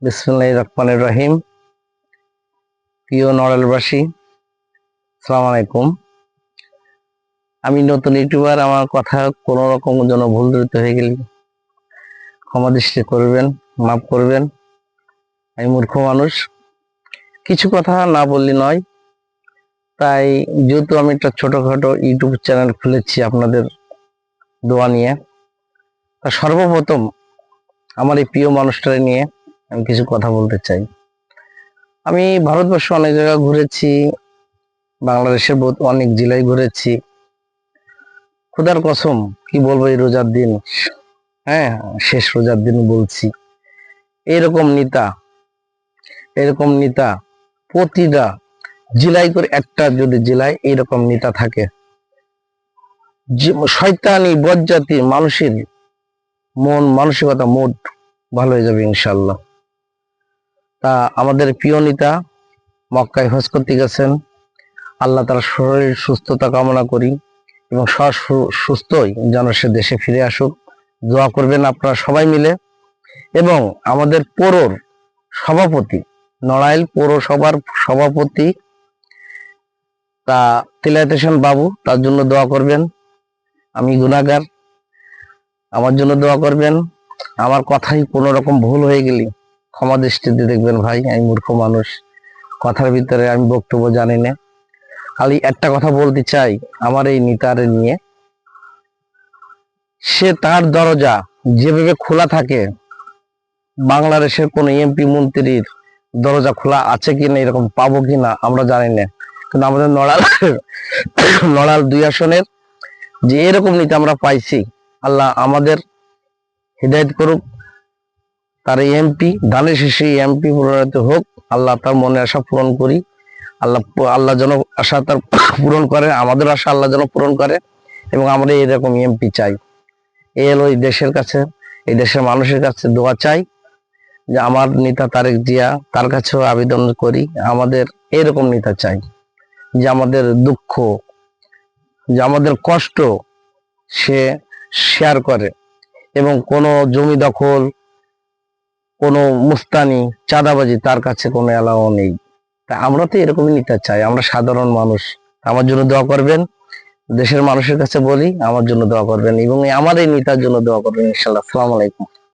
বিসমিল্লাহির রহমানির রহিম। প্রিয় নড়াইলবাসী, আসসালামু আলাইকুম। আমি নতুন ইউটিউবার, আমার কথা কোনো রকম যেন ভুল ত্রুটি হয়ে গেলে ক্ষমা দৃষ্টি করবেন, মাফ করবেন। আমি মূর্খ মানুষ, কিছু কথা না বললে নয়। তাই যেহেতু আমি একটা ছোটখাটো ইউটিউব চ্যানেল খুলেছি আপনাদের দোয়া নিয়ে, তা সর্বপ্রথম আমার এই প্রিয় মানুষটাকে নিয়ে আমি কিছু কথা বলতে চাই। আমি ভারতবর্ষে অনেক জায়গা ঘুরেছি, বাংলাদেশের অনেক জেলায় ঘুরেছি। খোদার কসম কি বলবো, এই রোজার দিন, হ্যাঁ শেষ রোজার দিন বলছি, এরকম নেতা প্রতিটা জেলায় করে একটা যদি জেলায় এরকম নেতা থাকে, শয়তানি বজ্জাতি মানুষের মন মানসিকতা মুড ভালো হয়ে যাবে ইনশাল্লাহ। তা আমাদের প্রিয় নেতা মক্কায় হজ করতে গেছেন, আল্লাহ তার শরীর সুস্থতা কামনা করি এবং সুস্থই যেন সে দেশে ফিরে আসুক। দোয়া করবেন আপনারা সবাই মিলে। এবং আমাদের পৌরর সভাপতি, নড়াইল পৌরসভার সভাপতি তা তিলায়েত হোসেন বাবু, তার জন্য দোয়া করবেন। আমি গুনাহগার, আমার জন্য দোয়া করবেন। আমার কথাই কোনো রকম ভুল হয়ে গেলে ক্ষমা দৃষ্টিতে দেখবেন ভাই, আমি মূর্খ মানুষ, কথার ভিতরে আমি বক্তব্য জানি না। খালি একটা কথা বলতে চাই আমার এই নেতারে নিয়ে, সে তার দরজা যেভাবে খোলা থাকে, বাংলাদেশের কোন এমপি মন্ত্রীর দরজা খোলা আছে কিনা, এরকম পাবো কিনা আমরা জানি না। কিন্তু আমাদের নড়াইল 2 আসনের যে এরকম নেতা আমরা পাইছি, আল্লাহ আমাদের হিদায়াত করুক। তার এমপি ধানের শেষে এমপি পরিণত হোক, আল্লাহ তার মনের আশা পূরণ করি। আল্লাহ যেন আশা তার পূরণ করে, আমাদের আশা আল্লাহ যেন পূরণ করে। এবং আমরা এরকম এমপি চাই। এই দেশের কাছে, এই দেশের মানুষের কাছে দোয়া চাই যে আমার নেতা তারেক জিয়া, তার কাছেও আবেদন করি, আমাদের এরকম নেতা চাই যে আমাদের দুঃখ, যে আমাদের কষ্ট সে শেয়ার করে। এবং কোনো জমি দখল, কোনো মুস্তানি, চাঁদাবাজি তার কাছে কোনো এলাও নেই। তা আমরা তো এরকমই নেতা চাই, আমরা সাধারণ মানুষ। আমার জন্য দোয়া করবেন। দেশের মানুষের কাছে বলি আমার জন্য দোয়া করবেন এবং আমার এই নেতার জন্য দোয়া করবেন ইনশাআল্লাহ। আসসালামু আলাইকুম।